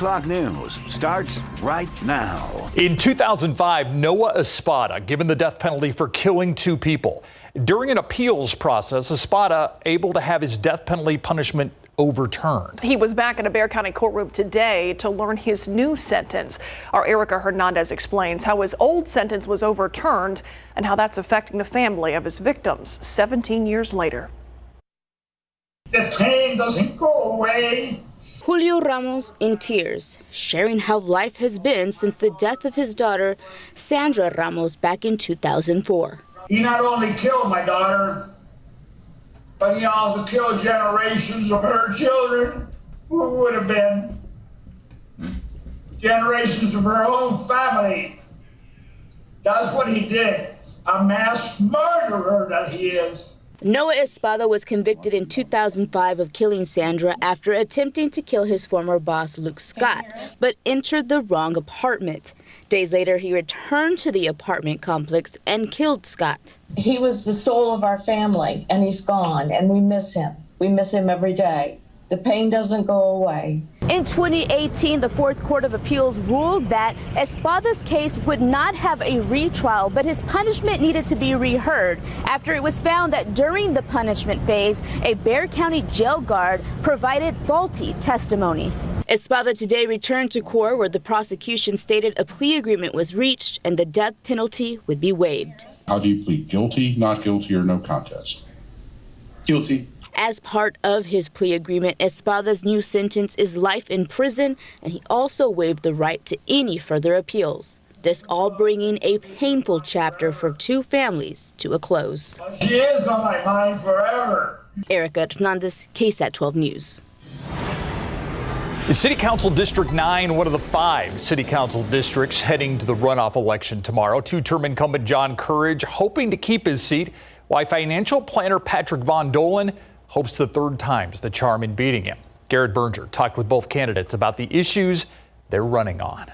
o'clock news starts right now. In 2005, Noah Espada given the death penalty for killing 2 people. During an appeals process, Espada able to have his death penalty punishment overturned. He was back in a Bexar County courtroom today to learn his new sentence. Our Erica Hernandez explains how his old sentence was overturned and how that's affecting the family of his victims 17 years later. The pain doesn't go away. Julio Ramos in tears, sharing how life has been since the death of his daughter, Sandra Ramos, back in 2004. He not only killed my daughter, but he also killed generations of her children who would have been generations of her own family. That's what he did, a mass murderer that he is. Noah Espada was convicted in 2005 of killing Sandra after attempting to kill his former boss, Luke Scott, but entered the wrong apartment. Days later, he returned to the apartment complex and killed Scott. He was the soul of our family, and he's gone, and we miss him. We miss him every day. The pain doesn't go away. In 2018, the Fourth Court of Appeals ruled that Espada's case would not have a retrial, but his punishment needed to be reheard after it was found that during the punishment phase, a Bexar County jail guard provided faulty testimony. Espada today returned to court where the prosecution stated a plea agreement was reached and the death penalty would be waived. How do you plead? Guilty, not guilty, or no contest? Guilty. As part of his plea agreement, Espada's new sentence is life in prison, and he also waived the right to any further appeals. This all bringing a painful chapter for 2 families to a close. She is on my mind forever. Erica Hernandez, KSAT 12 News. City Council District 9, one of the 5 City Council districts heading to the runoff election tomorrow. 2-term incumbent John Courage hoping to keep his seat, while financial planner Patrick Von Dolen hopes the 3rd time's the charm in beating him. Garrett Berger talked with both candidates about the issues they're running on.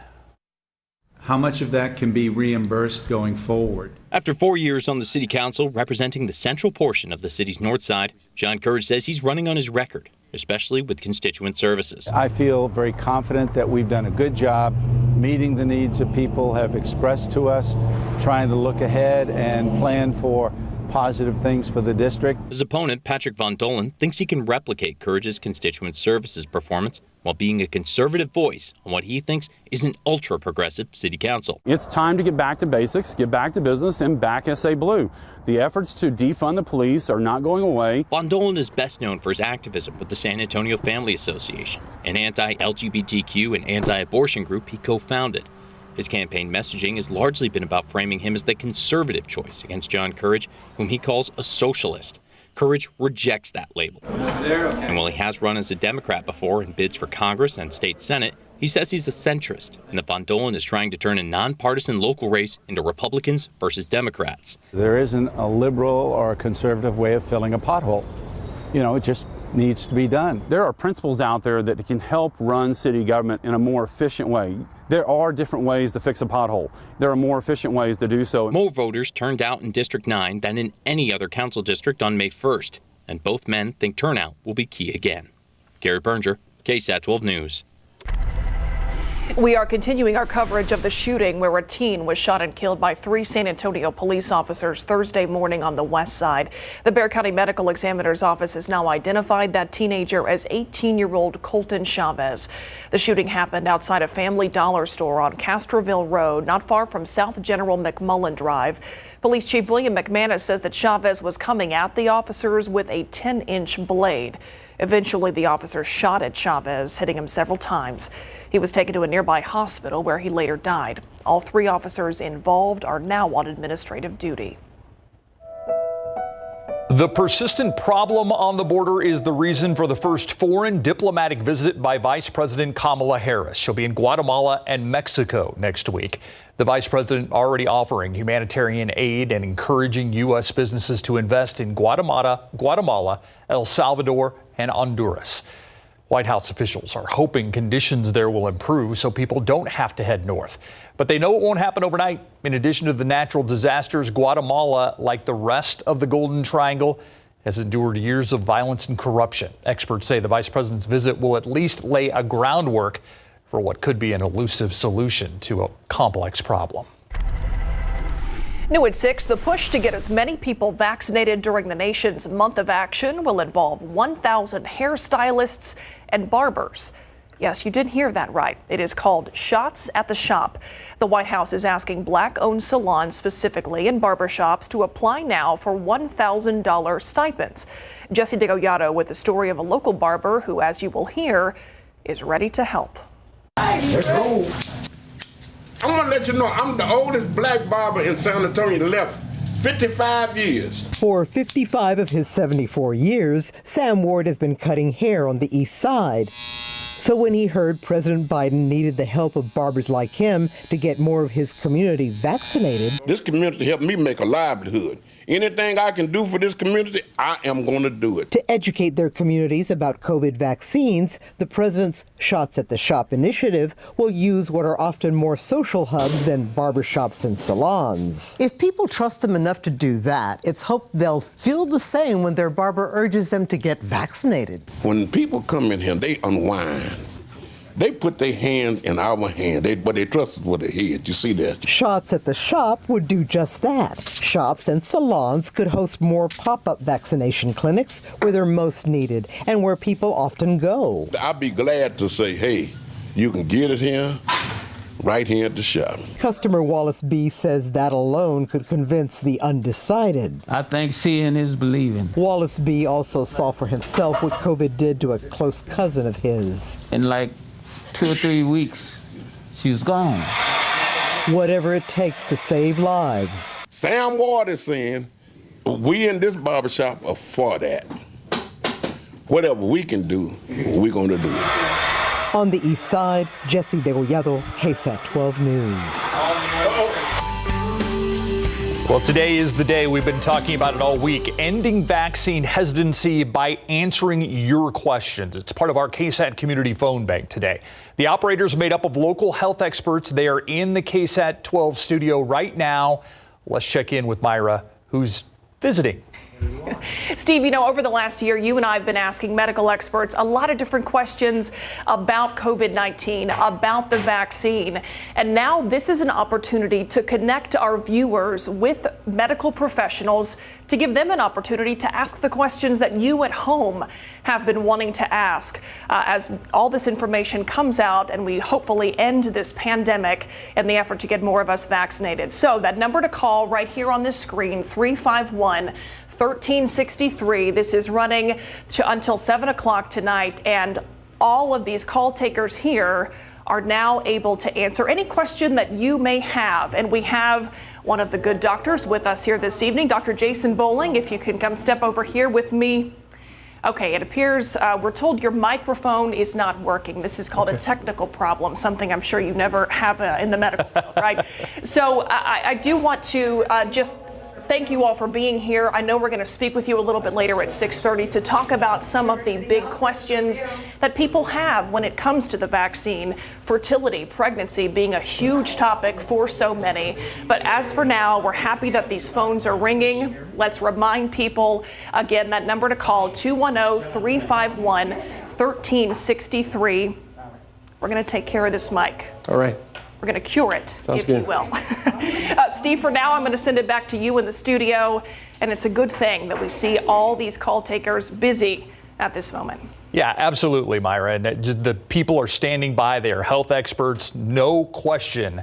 How much of that can be reimbursed going forward? After 4 years on the city council representing the central portion of the city's north side, John Courage says he's running on his record, especially with constituent services. I feel very confident that we've done a good job meeting the needs that people have expressed to us, trying to look ahead and plan for positive things for the district. His opponent, Patrick Von Dolen, thinks he can replicate Courage's constituent services performance while being a conservative voice on what he thinks is an ultra-progressive city council. It's time to get back to basics, get back to business, and back SA Blue. The efforts to defund the police are not going away. Von Dolen is best known for his activism with the San Antonio Family Association, an anti-LGBTQ and anti-abortion group he co-founded. His campaign messaging has largely been about framing him as the conservative choice against John Courage, whom he calls a socialist. Courage rejects that label. And while he has run as a Democrat before and bids for Congress and state Senate, he says he's a centrist and that Von Dolen is trying to turn a nonpartisan local race into Republicans versus Democrats. There isn't a liberal or a conservative way of filling a pothole. You know, it just needs to be done. There are principles out there that can help run city government in a more efficient way. There are different ways to fix a pothole. There are more efficient ways to do so. More voters turned out in District 9 than in any other council district on May 1st, and both men think turnout will be key again. Garrett Berger, KSAT 12 News. We are continuing our coverage of the shooting where a teen was shot and killed by 3 San Antonio police officers Thursday morning on the west side. The Bexar County Medical Examiner's Office has now identified that teenager as 18-year-old Colton Chavez. The shooting happened outside a Family Dollar store on Castroville Road, not far from South General McMullen Drive. Police Chief William McManus says that Chavez was coming at the officers with a 10-inch blade. Eventually, the officer shot at Chavez, hitting him several times. He was taken to a nearby hospital where he later died. All 3 officers involved are now on administrative duty. The persistent problem on the border is the reason for the first foreign diplomatic visit by Vice President Kamala Harris. She'll be in Guatemala and Mexico next week. The vice president already offering humanitarian aid and encouraging U.S. businesses to invest in Guatemala, El Salvador, and Honduras. White House officials are hoping conditions there will improve so people don't have to head north. But they know it won't happen overnight. In addition to the natural disasters, Guatemala, like the rest of the Golden Triangle, has endured years of violence and corruption. Experts say the vice president's visit will at least lay a groundwork for what could be an elusive solution to a complex problem. New at 6, the push to get as many people vaccinated during the nation's month of action will involve 1,000 hairstylists and barbers. Yes, you did hear that right. It is called Shots at the Shop. The White House is asking Black-owned salons specifically and barbershops to apply now for $1,000 stipends. Jesse DeGoyato with the story of a local barber who, as you will hear, is ready to help. Let's go. I want to let you know I'm the oldest black barber in San Antonio left 55 years. For 55 of his 74 years, Sam Ward has been cutting hair on the East Side. So when he heard President Biden needed the help of barbers like him to get more of his community vaccinated. This community helped me make a livelihood. Anything I can do for this community, I am going to do it. To educate their communities about COVID vaccines, the president's Shots at the Shop initiative will use what are often more social hubs than barbershops and salons. If people trust them enough to do that, it's hoped they'll feel the same when their barber urges them to get vaccinated. When people come in here, they unwind. They put their hands in our hand, but they trust us with their head. You see that? Shots at the Shop would do just that. Shops and salons could host more pop-up vaccination clinics where they're most needed and where people often go. I'd be glad to say, hey, you can get it here, right here at the shop. Customer Wallace B. says that alone could convince the undecided. I think seeing is believing. Wallace B. also saw for himself what COVID did to a close cousin of his. In like 2 or 3 weeks, she was gone. Whatever it takes to save lives. Sam Ward is saying, we in this barbershop are for that. Whatever we can do, we're going to do it. On the East Side, Jesse DeGoyato, KSAT 12 News. Well, today is the day we've been talking about it all week, ending vaccine hesitancy by answering your questions. It's part of our KSAT community phone bank today. The operators are made up of local health experts. They are in the KSAT 12 studio right now. Let's check in with Myra, who's visiting. Steve, you know, over the last year, you and I have been asking medical experts a lot of different questions about COVID-19, about the vaccine. And now this is an opportunity to connect our viewers with medical professionals to give them an opportunity to ask the questions that you at home have been wanting to ask as all this information comes out and we hopefully end this pandemic in the effort to get more of us vaccinated. So that number to call right here on this screen, 351-1363. This is running until 7 o'clock tonight, and all of these call takers here are now able to answer any question that you may have. And we have one of the good doctors with us here this evening, Dr. Jason Bowling. If you can come step over here with me. Okay, it appears we're told your microphone is not working. This is called a technical problem, something I'm sure you never have in the medical field, right? So I do want to just thank you all for being here. I know we're going to speak with you a little bit later at 6:30 to talk about some of the big questions that people have when it comes to the vaccine. Fertility, pregnancy being a huge topic for so many. But as for now, we're happy that these phones are ringing. Let's remind people again that number to call, 210-351-1363. We're going to take care of this mic. All right. We're going to cure it, Sounds if good. you will. Steve, for now, I'm going to send it back to you in the studio. And it's a good thing that we see all these call takers busy at this moment. Yeah, absolutely, Myra. And the people are standing by. They are health experts. No question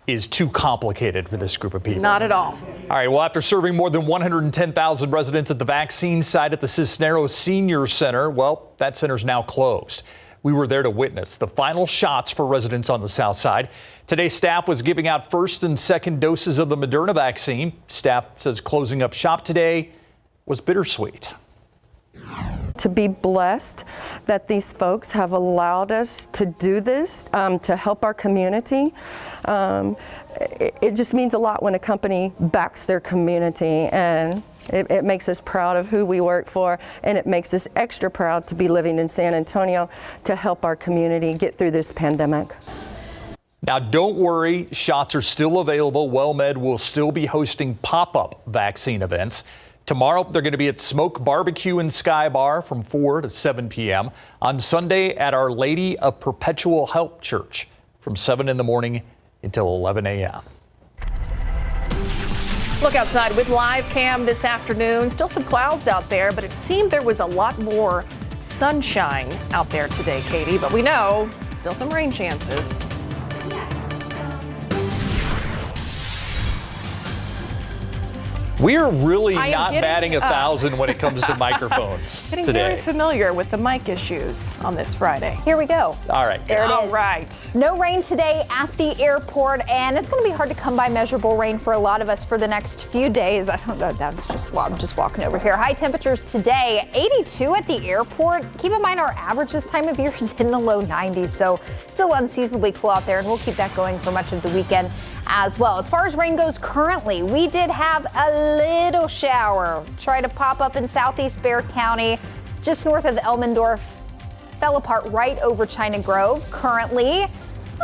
is too complicated for this group of people. Not at all. All right, well, after serving more than 110,000 residents at the vaccine site at the Cisneros Senior Center, well, that center's now closed. We were there to witness the final shots for residents on the south side. Today, staff was giving out first and second doses of the Moderna vaccine. Staff says closing up shop today was bittersweet. To be blessed that these folks have allowed us to do this, to help our community. It just means a lot when a company backs their community, and it makes us proud of who we work for, and it makes us extra proud to be living in San Antonio to help our community get through this pandemic. Now, don't worry, shots are still available. WellMed will still be hosting pop-up vaccine events. Tomorrow, they're going to be at Smoke Barbecue and Sky Bar from 4 to 7 p.m. On Sunday at Our Lady of Perpetual Help Church from 7 in the morning until 11 a.m. Look outside with live cam this afternoon. Still some clouds out there, but it seemed there was a lot more sunshine out there today, Katie. But we know still some rain chances. We are really not getting, batting 1,000 when it comes to microphones Getting today. very familiar with the mic issues on this Friday. Here we go. All right. There it is. All right. No rain today at the airport, and it's going to be hard to come by measurable rain for a lot of us for the next few days. I don't know. That's just I'm just walking over here. High temperatures today, 82 at the airport. Keep in mind our average this time of year is in the low 90s, so still unseasonably cool out there, and we'll keep that going for much of the weekend as well. As far as rain goes currently, we did have a little shower try to pop up in southeast Bexar County, just north of Elmendorf. Fell apart right over China Grove. Currently,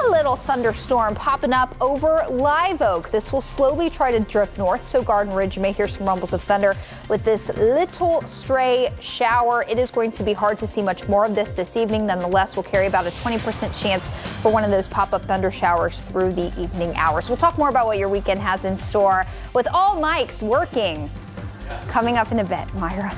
a little thunderstorm popping up over Live Oak. This will slowly try to drift north, so Garden Ridge, you may hear some rumbles of thunder with this little stray shower. It is going to be hard to see much more of this evening. Nonetheless, we'll carry about a 20% chance for one of those pop-up thunder showers through the evening hours. We'll talk more about what your weekend has in store with all mics working coming up in a bit. Myra.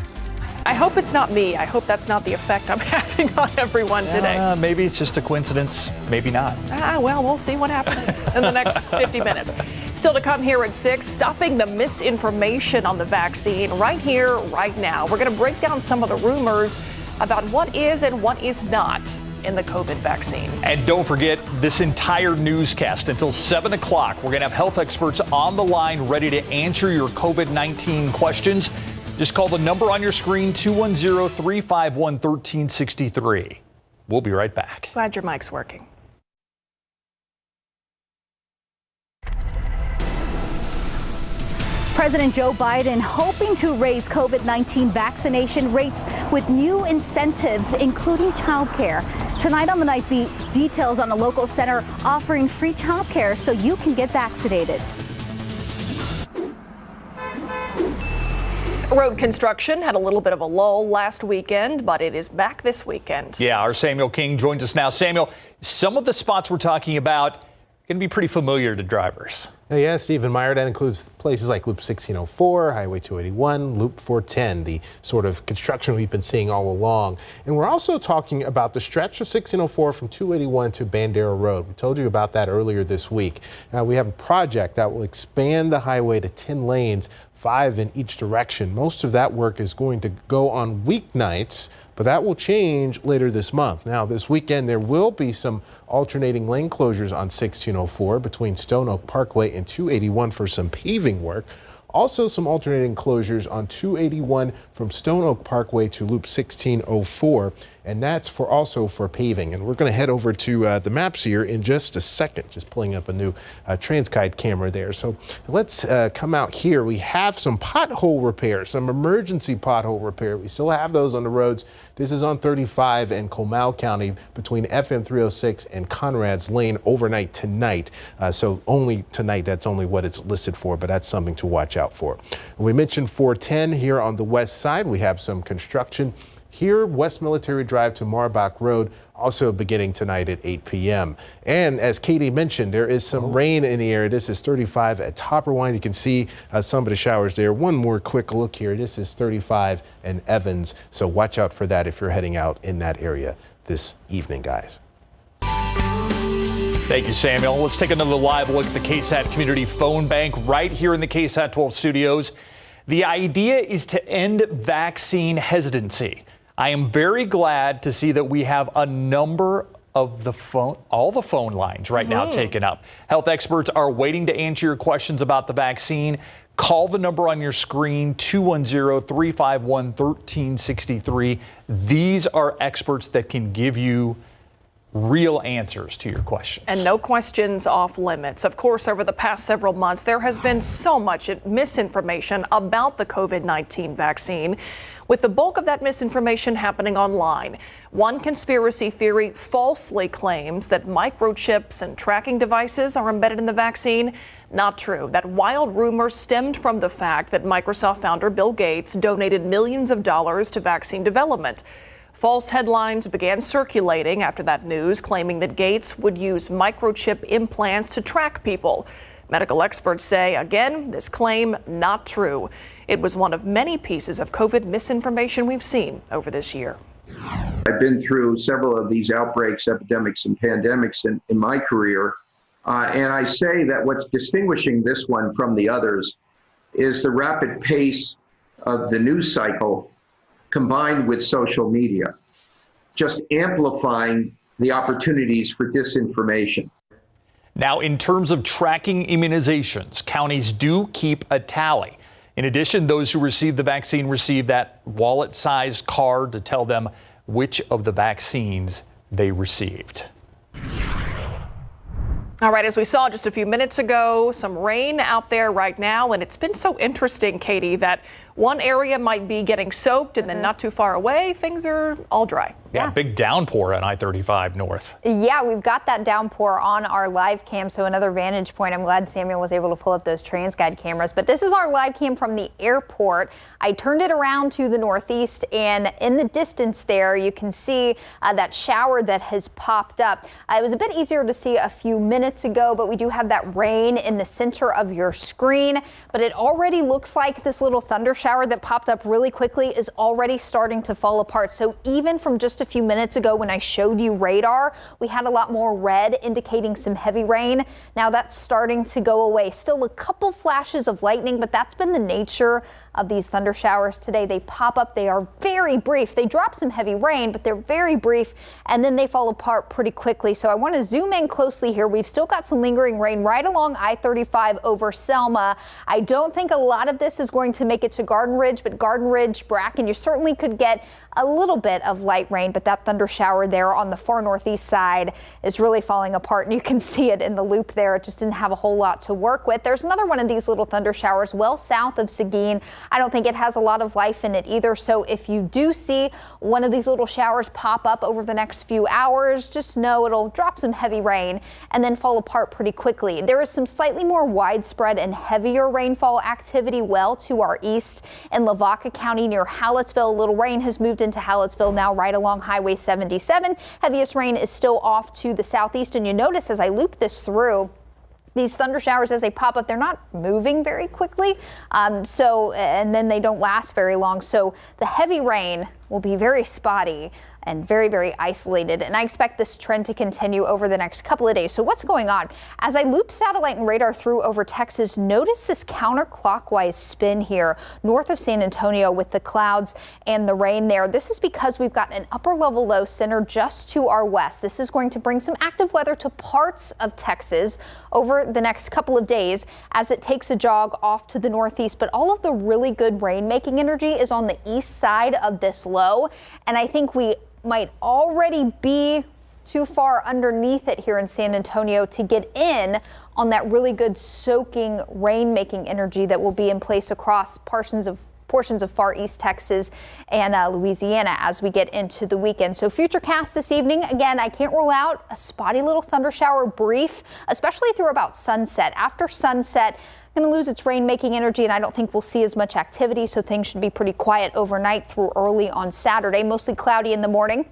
I hope it's not me. I hope that's not the effect I'm having on everyone today. Maybe it's just a coincidence. Maybe not. Well, we'll see what happens in the next 50 minutes. Still to come here at 6, stopping the misinformation on the vaccine right here, right now. We're going to break down some of the rumors about what is and what is not in the COVID vaccine. And don't forget this entire newscast until 7 o'clock. We're going to have health experts on the line ready to answer your COVID-19 questions. Just call the number on your screen, 210-351-1363. We'll be right back. Glad your mic's working. President Joe Biden hoping to raise COVID-19 vaccination rates with new incentives, including childcare. Tonight on the Night Beat, details on a local center offering free childcare so you can get vaccinated. Road construction had a little bit of a lull last weekend, but it is back this weekend. Yeah, our Samuel King joins us now. Samuel, some of the spots we're talking about going to be pretty familiar to drivers. Yeah, Stephen Meyer, that includes places like Loop 1604, Highway 281, Loop 410, the sort of construction we've been seeing all along. And we're also talking about the stretch of 1604 from 281 to Bandera Road. We told you about that earlier this week. Now, we have a project that will expand the highway to 10 lanes, 5 in each direction. Most of that work is going to go on weeknights, but that will change later this month. Now, this weekend, there will be some alternating lane closures on 1604 between Stone Oak Parkway and 281 for some paving work. Also, some alternating closures on 281 from Stone Oak Parkway to Loop 1604, and that's also for paving. And we're going to head over to the maps here in just a second, just pulling up a new TransGuide camera there. So let's come out here. We have some pothole repair, some emergency pothole repair. We still have those on the roads. This is on 35 in Comal County between FM 306 and Conrad's Lane overnight tonight. So only tonight, that's only what it's listed for, but that's something to watch out for. We mentioned 410 here on the west side. We have some construction here, West Military Drive to Marbach Road, also beginning tonight at 8 p.m. And as Katie mentioned, there is some rain in the area. This is 35 at Topperwine. You can see some of the showers there. One more quick look here. This is 35 in Evans. So watch out for that if you're heading out in that area this evening, guys. Thank you, Samuel. Let's take another live look at the KSAT Community Phone Bank right here in the KSAT 12 studios. The idea is to end vaccine hesitancy. I am very glad to see that we have a number of all the phone lines right now taken up. Health experts are waiting to answer your questions about the vaccine. Call the number on your screen, 210-351-1363. These are experts that can give you real answers to your questions. And no questions off limits. Of course, over the past several months, there has been so much misinformation about the COVID-19 vaccine, with the bulk of that misinformation happening online. One conspiracy theory falsely claims that microchips and tracking devices are embedded in the vaccine. Not true. That wild rumor stemmed from the fact that Microsoft founder Bill Gates donated millions of dollars to vaccine development. False headlines began circulating after that news, claiming that Gates would use microchip implants to track people. Medical experts say, again, this claim not true. It was one of many pieces of COVID misinformation we've seen over this year. I've been through several of these outbreaks, epidemics, and pandemics in my career. And I say that what's distinguishing this one from the others is the rapid pace of the news cycle combined with social media, just amplifying the opportunities for disinformation. Now, in terms of tracking immunizations, counties do keep a tally. In addition, those who receive the vaccine receive that wallet-sized card to tell them which of the vaccines they received. All right, as we saw just a few minutes ago, some rain out there right now, and it's been so interesting, Katie, that one area might be getting soaked and then not too far away, things are all dry. Yeah, big downpour on I-35 north. Yeah, we've got that downpour on our live cam, so another vantage point. I'm glad Samuel was able to pull up those TransGuide cameras. But this is our live cam from the airport. I turned it around to the northeast, and in the distance there, you can see that shower that has popped up. It was a bit easier to see a few minutes ago, but we do have that rain in the center of your screen. But it already looks like this little thunder shower that popped up really quickly is already starting to fall apart. So even from just a few minutes ago when I showed you radar, we had a lot more red indicating some heavy rain. Now that's starting to go away. Still a couple flashes of lightning, but that's been the nature of these thunder showers today. They pop up, they are very brief. They drop some heavy rain, but they're very brief, and then they fall apart pretty quickly. So I want to zoom in closely here. We've still got some lingering rain right along I-35 over Selma. I don't think a lot of this is going to make it to Garden Ridge, but Garden Ridge, Bracken, you certainly could get a little bit of light rain, but that thunder shower there on the far northeast side is really falling apart, and you can see it in the loop there. It just didn't have a whole lot to work with. There's another one of these little thunder showers well south of Seguin. I don't think it has a lot of life in it either, so if you do see one of these little showers pop up over the next few hours, just know it'll drop some heavy rain and then fall apart pretty quickly. There is some slightly more widespread and heavier rainfall activity well to our east in Lavaca County near Hallettsville. A little rain has moved into Hallettsville now right along Highway 77. Heaviest rain is still off to the southeast, and you notice as I loop this through, these thunder showers, as they pop up, they're not moving very quickly, and then they don't last very long. So the heavy rain will be very spotty and very, very isolated. And I expect this trend to continue over the next couple of days. So what's going on? As I loop satellite and radar through over Texas, notice this counterclockwise spin here north of San Antonio with the clouds and the rain there. This is because we've got an upper level low center just to our west. This is going to bring some active weather to parts of Texas over the next couple of days as it takes a jog off to the northeast. But all of the really good rain making energy is on the east side of this low. And I think we might already be too far underneath it here in San Antonio to get in on that really good soaking rain making energy that will be in place across portions of far east Texas and Louisiana as we get into the weekend. So FUTURECAST this evening, again, I can't rule out a spotty little thunder shower brief, especially through about sunset. After sunset, going to lose its rain making energy, and I don't think we'll see as much activity, so things should be pretty quiet overnight through early on Saturday, mostly cloudy in the morning.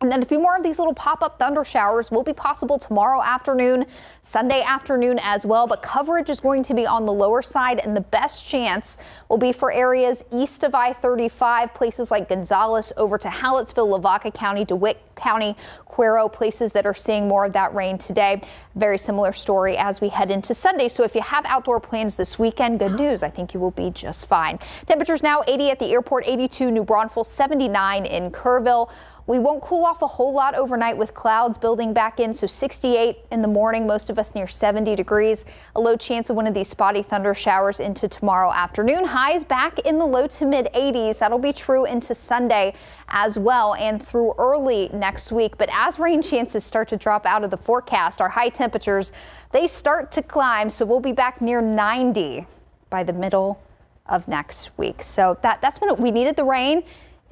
And then a few more of these little pop-up thunder showers will be possible tomorrow afternoon, Sunday afternoon as well, but coverage is going to be on the lower side, and the best chance will be for areas east of I-35, places like Gonzales over to Hallettsville, Lavaca County, DeWitt County, Cuero, places that are seeing more of that rain today. Very similar story as we head into Sunday. So if you have outdoor plans this weekend, good news. I think you will be just fine. Temperatures now 80 at the airport, 82 New Braunfels, 79 in Kerrville. We won't cool off a whole lot overnight with clouds building back in, so 68 in the morning, most of us near 70 degrees. A low chance of one of these spotty thunder showers into tomorrow afternoon. Highs back in the low to mid 80s. That'll be true into Sunday as well and through early next week. But as rain chances start to drop out of the forecast, our high temperatures, they start to climb. So we'll be back near 90 by the middle of next week. So that's when we needed the rain.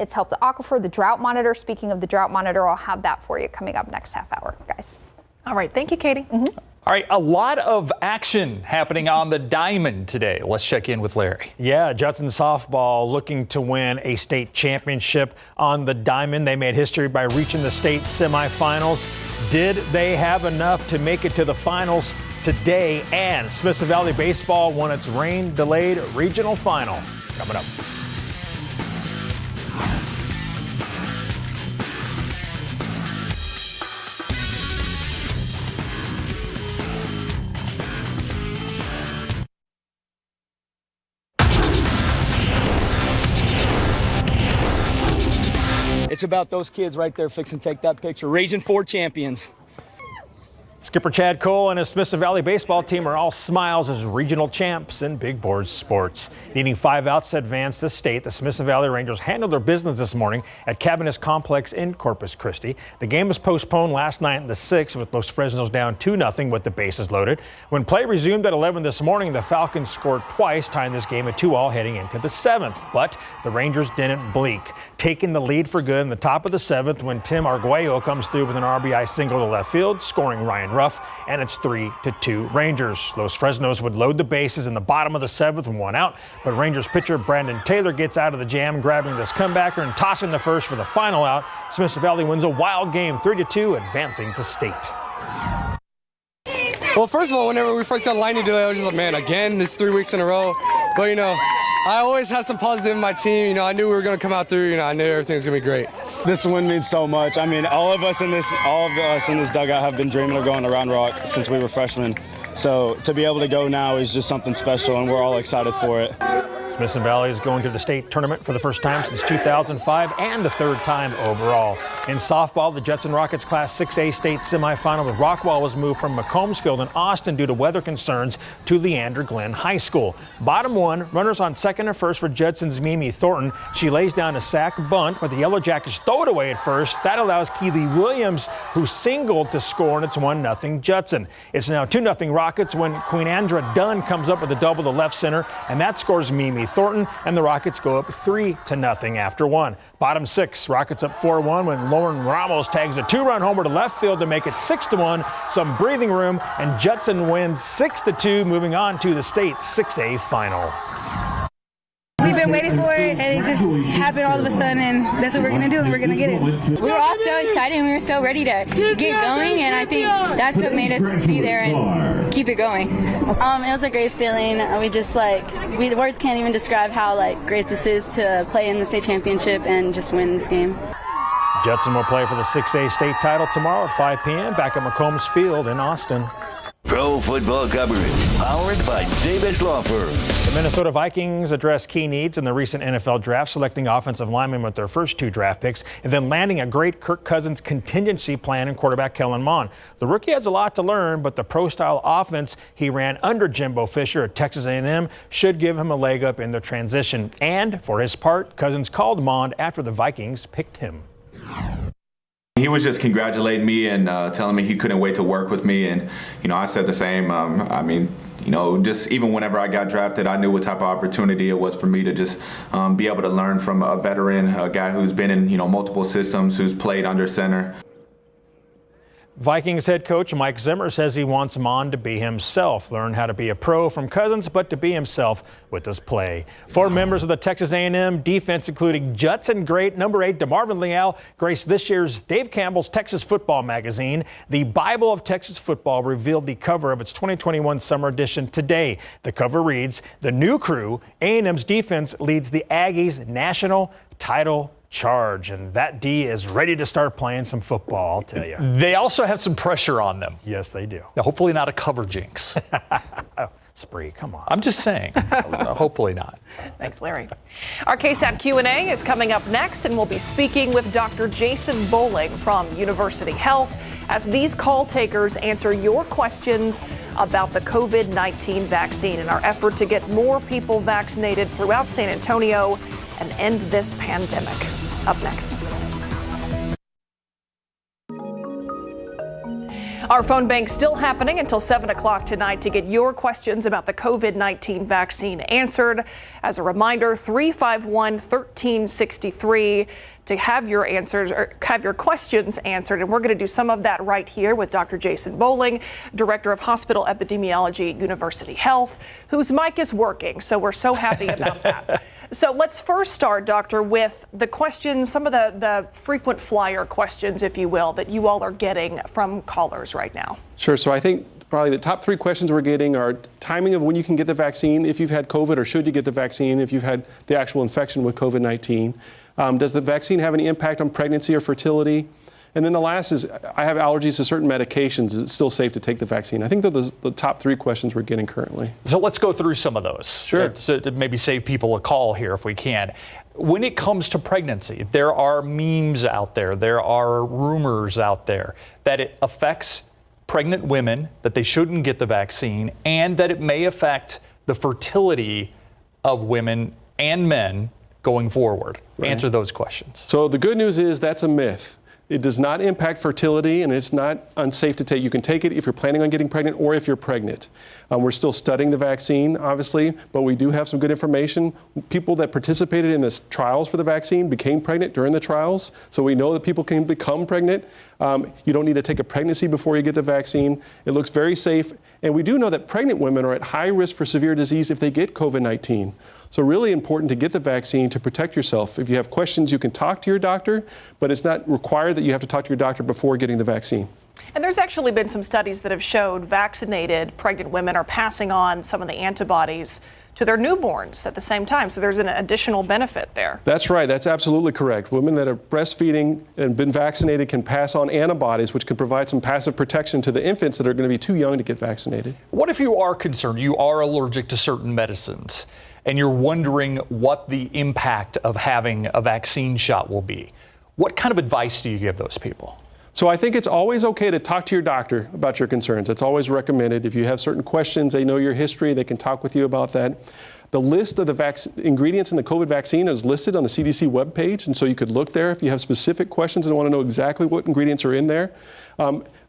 It's helped the aquifer, the drought monitor. Speaking of the drought monitor, I'll have that for you coming up next half hour, guys. All right. Thank you, Katie. All right. A lot of action happening on the diamond today. Let's check in with Larry. Yeah, Judson softball looking to win a state championship on the diamond. They made history by reaching the state semifinals. Did they have enough to make it to the finals today? And Smith Valley baseball won its rain-delayed regional final. Coming up. It's about those kids right there fixing to take that picture, raising 4 champions. Skipper Chad Cole and his Smith Valley baseball team are all smiles as regional champs in big board sports. Needing 5 outs to advance the state, the Smith Valley Rangers handled their business this morning at Cabinets Complex in Corpus Christi. The game was postponed last night in the 6th with Los Fresnos down 2-0 with the bases loaded. When play resumed at 11 this morning, the Falcons scored twice, tying this game at 2-2 heading into the 7th. But the Rangers didn't blink, taking the lead for good in the top of the 7th when Tim Arguello comes through with an RBI single to left field, scoring Ryan Ruff, and it's 3-2 Rangers. Los Fresnos would load the bases in the bottom of the 7th with 1 out, but Rangers pitcher Brandon Taylor gets out of the jam, grabbing this comebacker and tossing the first for the final out. Smith Valley wins a wild game, 3-2, advancing to state. Well, first of all, whenever we first got lined today, I was just like, man, again, this 3 weeks in a row. But, you know, I always had some positive in my team. You know, I knew we were going to come out through. You know, I knew everything was going to be great. This win means so much. I mean, all of us in this dugout have been dreaming of going to Round Rock since we were freshmen. So to be able to go now is just something special, and we're all excited for it. Smith Valley is going to the state tournament for the first time since 2005 and the 3rd time overall. In softball, the Judson Rockets Class 6A state semifinal with Rockwall was moved from McCombs Field in Austin due to weather concerns to Leander Glenn High School. Bottom 1, runners on second and first for Judson's Mimi Thornton. She lays down a sack bunt, but the Yellow Jackets throw it away at first. That allows Keely Williams, who singled, to score, and it's 1-0 Judson. It's now 2-0 Rockets when Queen Andra Dunn comes up with a double to left center, and that scores Mimi Thornton, and the Rockets go up 3-0 after 1. Bottom 6, Rockets up 4-1 when Lauren Ramos tags a 2-run homer to left field to make it 6-1. Some breathing room, and Judson wins 6-2, moving on to the state 6A final. We've been waiting for it, and it just happened all of a sudden, and that's what we're going to do, and we're going to get it. We were all so excited, and we were so ready to get going, and I think that's what made us be there and keep it going. It was a great feeling. We just, words can't even describe how, great this is to play in the state championship and just win this game. Judson will play for the 6A state title tomorrow at 5 p.m. back at McCombs Field in Austin. Pro football coverage powered by Davis Law Firm. The Minnesota Vikings addressed key needs in the recent NFL draft, selecting offensive linemen with their first 2 draft picks and then landing a great Kirk Cousins contingency plan in quarterback Kellen Mond. The rookie has a lot to learn, but the pro-style offense he ran under Jimbo Fisher at Texas A&M should give him a leg up in the transition. And for his part, Cousins called Mond after the Vikings picked him. He was just congratulating me and telling me he couldn't wait to work with me, and I said the same. Just even whenever I got drafted, I knew what type of opportunity it was for me to just be able to learn from a veteran, a guy who's been in multiple systems, who's played under center. Vikings head coach Mike Zimmer says he wants Mond to be himself, learn how to be a pro from Cousins, but to be himself with his play. 4 members of the Texas A&M defense, including Judson great number 8 DeMarvin Leal, graced this year's Dave Campbell's Texas Football magazine. The Bible of Texas Football revealed the cover of its 2021 summer edition today. The cover reads, "The new crew, A&M's defense leads the Aggies' national title charge," and that D is ready to start playing some football, I'll tell you. They also have some pressure on them. Yes, they do. Now, hopefully not a cover jinx. spree. Come on. I'm just saying. Hopefully not. Thanks, Larry. Our KSAT Q&A is coming up next, and we'll be speaking with Dr. Jason Bowling from University Health as these call takers answer your questions about the COVID-19 vaccine in our effort to get more people vaccinated throughout San Antonio and end this pandemic. Up next. Our phone bank still happening until 7 o'clock tonight to get your questions about the COVID-19 vaccine answered. As a reminder, 351-1363 to have your answers or have your questions answered. And we're going to do some of that right here with Dr. Jason Bowling, Director of Hospital Epidemiology at University Health, whose mic is working. So we're so happy about that. So let's first start, Doctor, with the questions, some of the frequent flyer questions, if you will, that you all are getting from callers right now. Sure. So I think probably the top 3 questions we're getting are timing of when you can get the vaccine, if you've had COVID, or should you get the vaccine if you've had the actual infection with COVID-19. Does the vaccine have any impact on pregnancy or fertility? And then the last is, I have allergies to certain medications. Is it still safe to take the vaccine? I think those are the top 3 questions we're getting currently. So let's go through some of those. Sure. To maybe save people a call here if we can. When it comes to pregnancy, there are memes out there, there are rumors out there that it affects pregnant women, that they shouldn't get the vaccine, and that it may affect the fertility of women and men going forward. Right. Answer those questions. So the good news is that's a myth. It does not impact fertility, and it's not unsafe to take. You can take it if you're planning on getting pregnant or if you're pregnant. We're still studying the vaccine, obviously, but we do have some good information. People that participated in the trials for the vaccine became pregnant during the trials, so we know that people can become pregnant. You don't need to take a pregnancy before you get the vaccine. It looks very safe, and we do know that pregnant women are at high risk for severe disease if they get COVID-19. So really important to get the vaccine to protect yourself. If you have questions, you can talk to your doctor, but it's not required that you have to talk to your doctor before getting the vaccine. And there's actually been some studies that have showed vaccinated pregnant women are passing on some of the antibodies to their newborns at the same time. So there's an additional benefit there. That's right. That's absolutely correct. Women that are breastfeeding and been vaccinated can pass on antibodies, which can provide some passive protection to the infants that are going to be too young to get vaccinated. What if you are concerned, you are allergic to certain medicines, and you're wondering what the impact of having a vaccine shot will be? What kind of advice do you give those people? So I think it's always okay to talk to your doctor about your concerns. It's always recommended. If you have certain questions, they know your history, they can talk with you about that. The list of the ingredients in the COVID vaccine is listed on the CDC webpage, and so you could look there if you have specific questions and want to know exactly what ingredients are in there.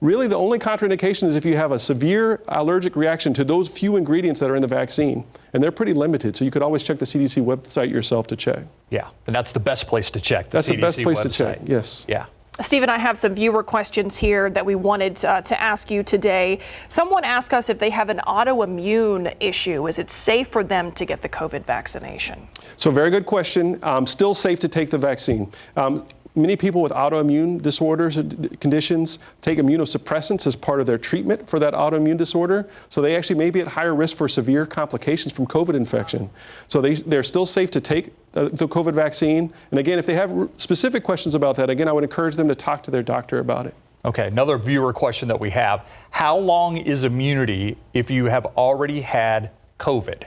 Really, the only contraindication is if you have a severe allergic reaction to those few ingredients that are in the vaccine, and they're pretty limited, so you could always check the CDC website yourself to check. Yeah, and that's the best place to check, That's CDC the best place website. to check, yes. Yeah. Stephen, I have some viewer questions here that we wanted to ask you today. Someone asked us if they have an autoimmune issue. Is it safe for them to get the COVID vaccination? So very good question. Still safe to take the vaccine. Many people with autoimmune disorders and conditions take immunosuppressants as part of their treatment for that autoimmune disorder. So they actually may be at higher risk for severe complications from COVID infection. So they're still safe to take the COVID vaccine. And again, if they have specific questions about that, again, I would encourage them to talk to their doctor about it. Okay, another viewer question that we have. How long is immunity if you have already had COVID?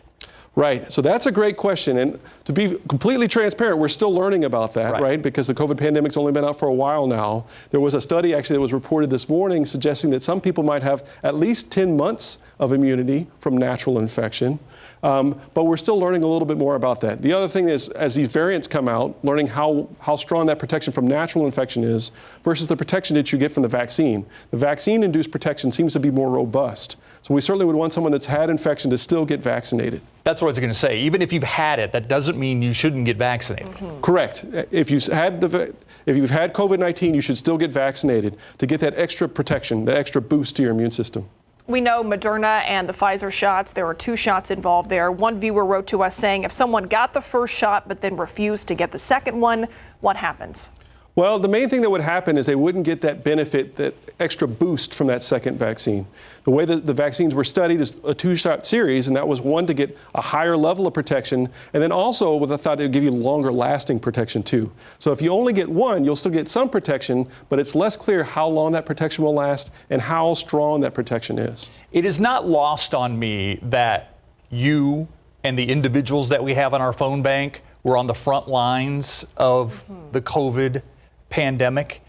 Right. So that's a great question. And to be completely transparent, we're still learning about that, right? Because the COVID pandemic's only been out for a while now. There was a study actually that was reported this morning suggesting that some people might have at least 10 months of immunity from natural infection. But we're still learning a little bit more about that. The other thing is, as these variants come out, learning how strong that protection from natural infection is versus the protection that you get from the vaccine. The vaccine-induced protection seems to be more robust. So we certainly would want someone that's had infection to still get vaccinated. That's what I was going to say. Even if you've had it, that doesn't mean you shouldn't get vaccinated. Mm-hmm. Correct. If you've had COVID-19, you should still get vaccinated to get that extra protection, the extra boost to your immune system. We know Moderna and the Pfizer shots, there were 2 shots involved there. One viewer wrote to us saying if someone got the first shot but then refused to get the second one, what happens? Well, the main thing that would happen is they wouldn't get that benefit, that extra boost from that second vaccine. The way that the vaccines were studied is a 2-shot series, and that was one to get a higher level of protection, and then also with a thought it would give you longer lasting protection too. So if you only get one, you'll still get some protection, but it's less clear how long that protection will last and how strong that protection is. It is not lost on me that you and the individuals that we have on our phone bank were on the front lines of the COVID pandemic.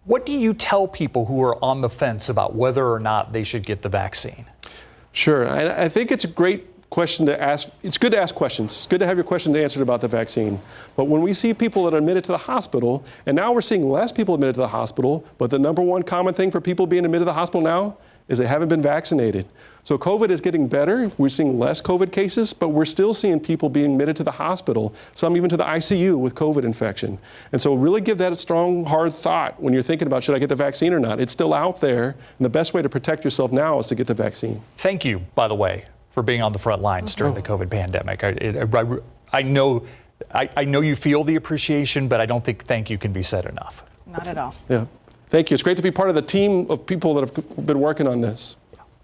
What do you tell people who are on the fence about whether or not they should get the vaccine? Sure. I think it's a great question to ask. It's good to ask questions. It's good to have your questions answered about the vaccine. But when we see people that are admitted to the hospital, and now we're seeing less people admitted to the hospital, but the number one common thing for people being admitted to the hospital now is they haven't been vaccinated. So COVID is getting better. We're seeing less COVID cases, but we're still seeing people being admitted to the hospital, some even to the ICU with COVID infection. And so really give that a strong, hard thought when you're thinking about, should I get the vaccine or not? It's still out there, and the best way to protect yourself now is to get the vaccine. Thank you, by the way, for being on the front lines during the COVID pandemic. I know you feel the appreciation, but I don't think thank you can be said enough. Not at all. Yeah. Thank you. It's great to be part of the team of people that have been working on this.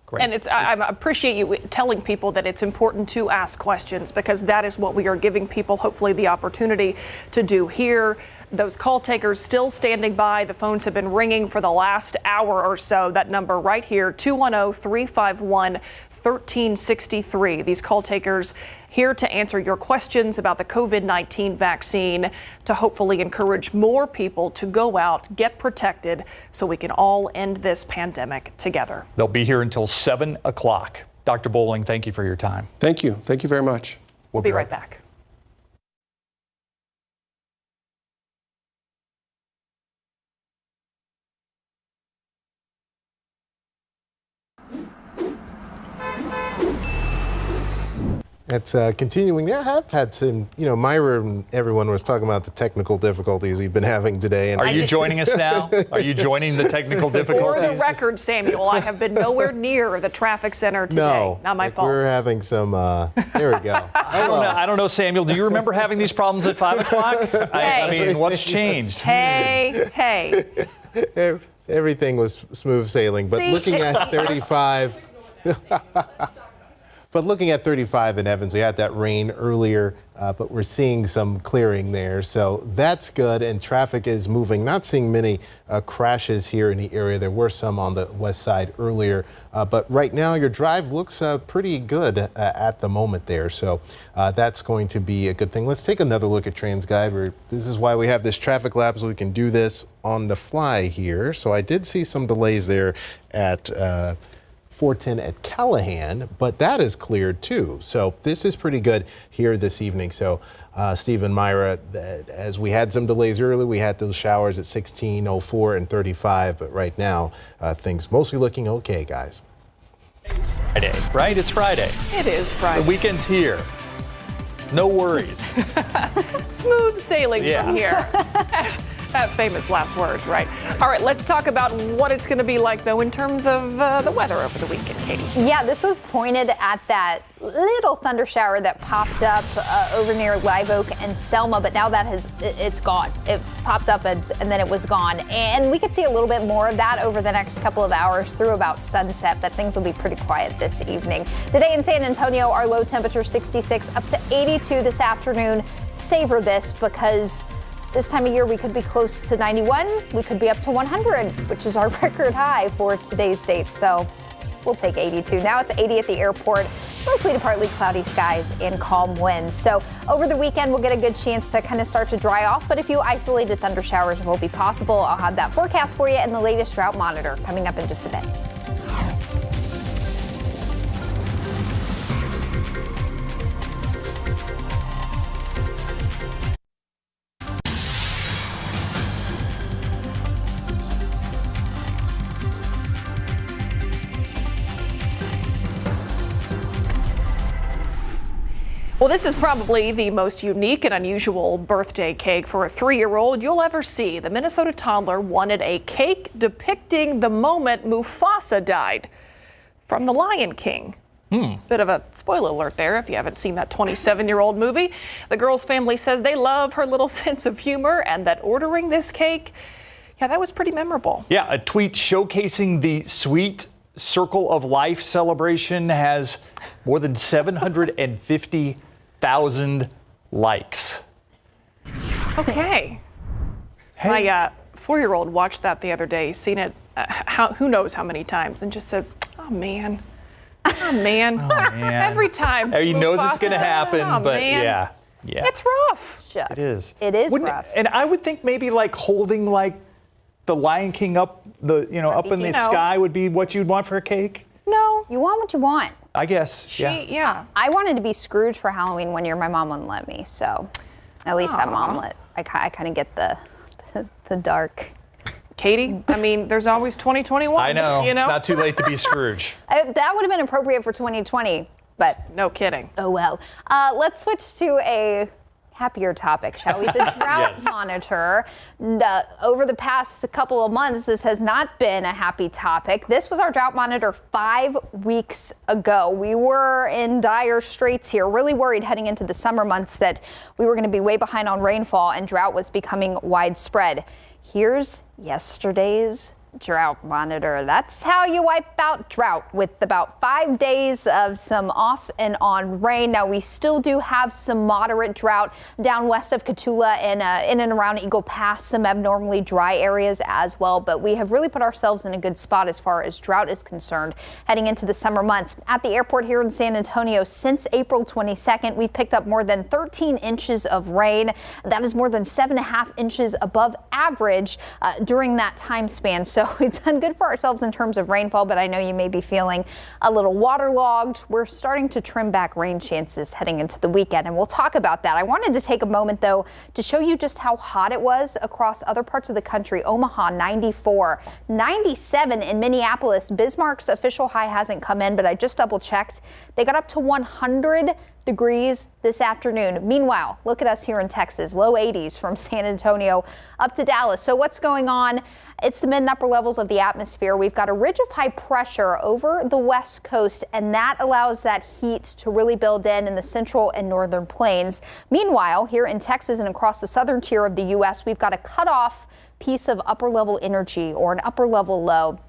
Great. And I appreciate you telling people that it's important to ask questions, because that is what we are giving people, hopefully, the opportunity to do here. Those call takers still standing by. The phones have been ringing for the last hour or so. That number right here, 210-351-1363. These call takers here to answer your questions about the COVID-19 vaccine, to hopefully encourage more people to go out, get protected, so we can all end this pandemic together. They'll be here until 7 o'clock. Dr. Bowling, thank you for your time. Thank you. Thank you very much. We'll be right back. It's continuing. There have had some, Myra and everyone was talking about the technical difficulties we've been having today. And Are you joining us now? Are you joining the technical difficulties? For the record, Samuel, I have been nowhere near the traffic center today. No, not my fault. We're having some, there we go. I don't know, Samuel. Do you remember having these problems at 5 o'clock? I mean, what's changed? Hey. Everything was smooth sailing, but looking at 35. But looking at 35 in Evans, we had that rain earlier, but we're seeing some clearing there. So that's good, and traffic is moving. Not seeing many crashes here in the area. There were some on the west side earlier, but right now your drive looks pretty good at the moment there. So that's going to be a good thing. Let's take another look at TransGuide. This is why we have this traffic lab, so we can do this on the fly here. So I did see some delays there at 410 at Callahan, but that is cleared too. So this is pretty good here this evening. So Steve and Myra, as we had some delays early, we had those showers at 16:04 and 35, but right now things mostly looking okay, guys. Friday, right? It's Friday. It is Friday. The weekend's here. No worries. Smooth sailing from here. That famous last words, right? All right, let's talk about what it's going to be like, though, in terms of the weather over the weekend, Katie. Yeah, this was pointed at that little thunder shower that popped up over near Live Oak and Selma, but now it's gone. It popped up and then it was gone. And we could see a little bit more of that over the next couple of hours through about sunset, but things will be pretty quiet this evening. Today in San Antonio, our low temperature 66 up to 82 this afternoon. Savor this, because this time of year, we could be close to 91. We could be up to 100, which is our record high for today's date. So we'll take 82. Now it's 80 at the airport, mostly to partly cloudy skies and calm winds. So over the weekend, we'll get a good chance to kind of start to dry off, but a few isolated thunder showers will be possible. I'll have that forecast for you and the latest drought monitor coming up in just a bit. Well, this is probably the most unique and unusual birthday cake for a 3-year-old you'll ever see. The Minnesota toddler wanted a cake depicting the moment Mufasa died from The Lion King. Bit of a spoiler alert there if you haven't seen that 27-year-old movie. The girl's family says they love her little sense of humor and that ordering this cake, that was pretty memorable. Yeah, a tweet showcasing the Sweet Circle of Life celebration has more than 750,000 likes. Okay. My 4-year-old watched that the other day, seen it who knows how many times, and just says, oh man, Oh, man. Every time. He knows it's going to happen, Oh, but man. yeah. It's rough. It is. It is Wouldn't rough. And I would think maybe like holding like the Lion King up up in the sky would be what you'd want for a cake. No. You want what you want. I guess. Yeah. I wanted to be Scrooge for Halloween one year. My mom wouldn't let me, so at least that mom let. I kind of get the dark. Katie, I mean, there's always 2021. I know. You know? It's not too late to be Scrooge. That would have been appropriate for 2020, but no kidding. Oh well. Let's switch to a happier topic, shall we? The drought monitor. Over the past couple of months, this has not been a happy topic. This was our drought monitor 5 weeks ago. We were in dire straits here, really worried heading into the summer months that we were going to be way behind on rainfall and drought was becoming widespread. Here's yesterday's drought monitor. That's how you wipe out drought, with about 5 days of some off and on rain. Now, we still do have some moderate drought down west of Cotulla and in and around Eagle Pass, some abnormally dry areas as well, but we have really put ourselves in a good spot as far as drought is concerned heading into the summer months. At the airport here in San Antonio, since April 22nd, we've picked up more than 13 inches of rain. That is more than 7.5 inches above average during that time span. So we've done good for ourselves in terms of rainfall, but I know you may be feeling a little waterlogged. We're starting to trim back rain chances heading into the weekend, and we'll talk about that. I wanted to take a moment, though, to show you just how hot it was across other parts of the country. Omaha, 94, 97 in Minneapolis. Bismarck's official high hasn't come in, but I just double checked. They got up to 100 degrees this afternoon. Meanwhile, look at us here in Texas, low 80s from San Antonio up to Dallas. So what's going on? It's the mid and upper levels of the atmosphere. We've got a ridge of high pressure over the west coast, and that allows that heat to really build in the central and northern plains. Meanwhile, here in Texas and across the southern tier of the U.S., we've got a cutoff piece of upper level energy, or an upper level low.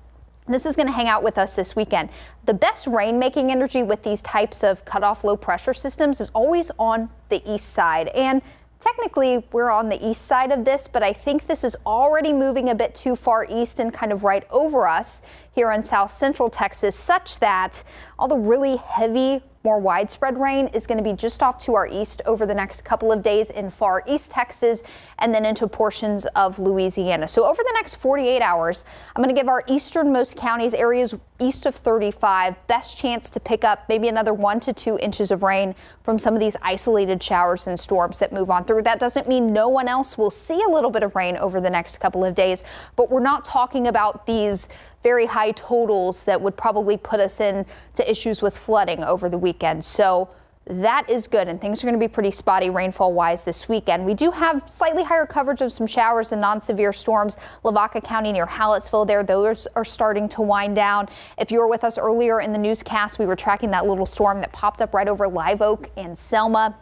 This is going to hang out with us this weekend. The best rain-making energy with these types of cutoff low pressure systems is always on the east side. And technically, we're on the east side of this, but I think this is already moving a bit too far east and kind of right over us here in south central Texas, such that all the really heavy, more widespread rain is going to be just off to our east over the next couple of days in far east Texas and then into portions of Louisiana. So over the next 48 hours, I'm going to give our easternmost counties, areas east of 35, best chance to pick up maybe another 1 to 2 inches of rain from some of these isolated showers and storms that move on through. That doesn't mean no one else will see a little bit of rain over the next couple of days, but we're not talking about these very high totals that would probably put us into issues with flooding over the weekend. So that is good, and things are going to be pretty spotty rainfall wise this weekend. We do have slightly higher coverage of some showers and non-severe storms. Lavaca County near Hallettsville there, those are starting to wind down. If you were with us earlier in the newscast, we were tracking that little storm that popped up right over Live Oak and Selma.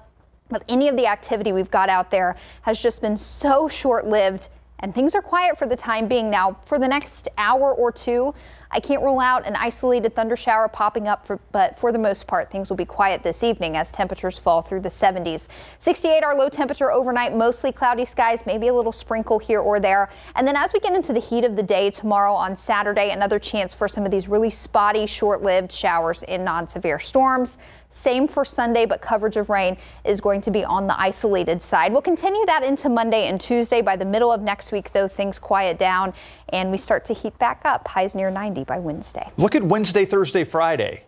But any of the activity we've got out there has just been so short-lived, and things are quiet for the time being. Now, for the next hour or two, I can't rule out an isolated thunder shower popping up, but for the most part, things will be quiet this evening as temperatures fall through the 70s. 68 our low temperature overnight, mostly cloudy skies, maybe a little sprinkle here or there. And then as we get into the heat of the day tomorrow on Saturday, another chance for some of these really spotty, short-lived showers in non-severe storms. Same for Sunday, but coverage of rain is going to be on the isolated side. We'll continue that into Monday and Tuesday. By the middle of next week, though, things quiet down and we start to heat back up. Highs near 90 by Wednesday. Look at Wednesday, Thursday, Friday.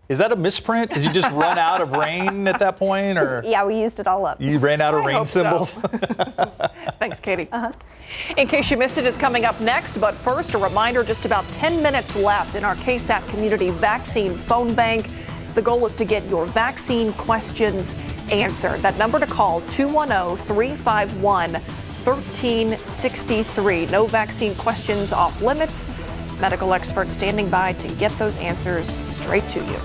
Is that a misprint? Did you just run out of rain at that point? Or yeah, we used it all up. You ran out of rain symbols? So. Thanks, Katie. In case you missed it, it's coming up next. But first, a reminder, just about 10 minutes left in our KSAT community vaccine phone bank. The goal is to get your vaccine questions answered. That number to call, 210-351-1363. No vaccine questions off limits. Medical experts standing by to get those answers straight to you.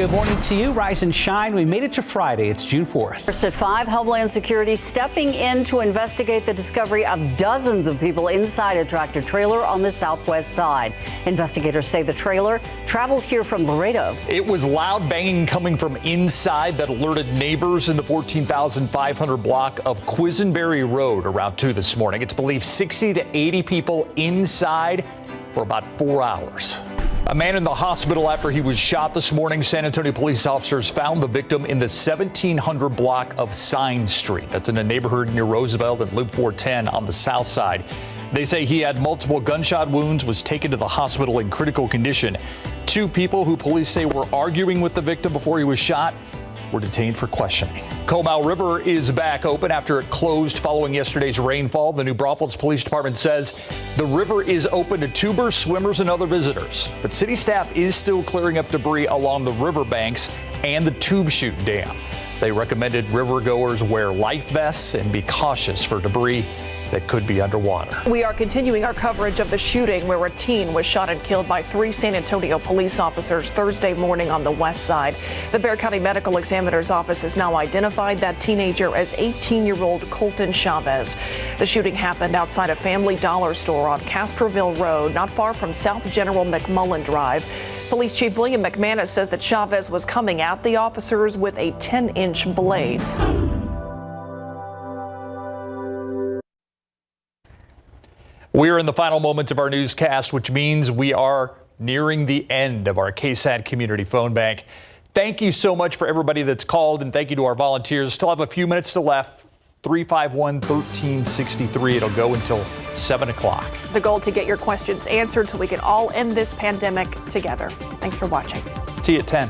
Good morning to you. Rise and shine. We made it to Friday. It's June 4th. First at 5, Homeland Security stepping in to investigate the discovery of dozens of people inside a tractor trailer on the southwest side. Investigators say the trailer traveled here from Laredo. It was loud banging coming from inside that alerted neighbors in the 14,500 block of Quisenberry Road around 2 this morning. It's believed 60 to 80 people inside for about 4 hours. A man in the hospital after he was shot this morning. San Antonio police officers found the victim in the 1700 block of Sign Street. That's in a neighborhood near Roosevelt and Loop 410 on the south side. They say he had multiple gunshot wounds, was taken to the hospital in critical condition. 2 people who police say were arguing with the victim before he was shot were detained for questioning. Comal River is back open after it closed following yesterday's rainfall. The New Braunfels Police Department says the river is open to tubers, swimmers, and other visitors. But city staff is still clearing up debris along the riverbanks and the tube chute dam. They recommended rivergoers wear life vests and be cautious for debris that could be underwater. We are continuing our coverage of the shooting where a teen was shot and killed by 3 San Antonio police officers Thursday morning on the west side. The Bexar County Medical Examiner's Office has now identified that teenager as 18-year-old Colton Chavez. The shooting happened outside a Family Dollar store on Castroville Road, not far from South General McMullen Drive. Police Chief William McManus says that Chavez was coming at the officers with a 10-inch blade. We're in the final moments of our newscast, which means we are nearing the end of our KSAT community phone bank. Thank you so much for everybody that's called, and thank you to our volunteers. Still have a few minutes left. 351-1363. It'll go until 7 o'clock. The goal to get your questions answered so we can all end this pandemic together. Thanks for watching. See you at 10.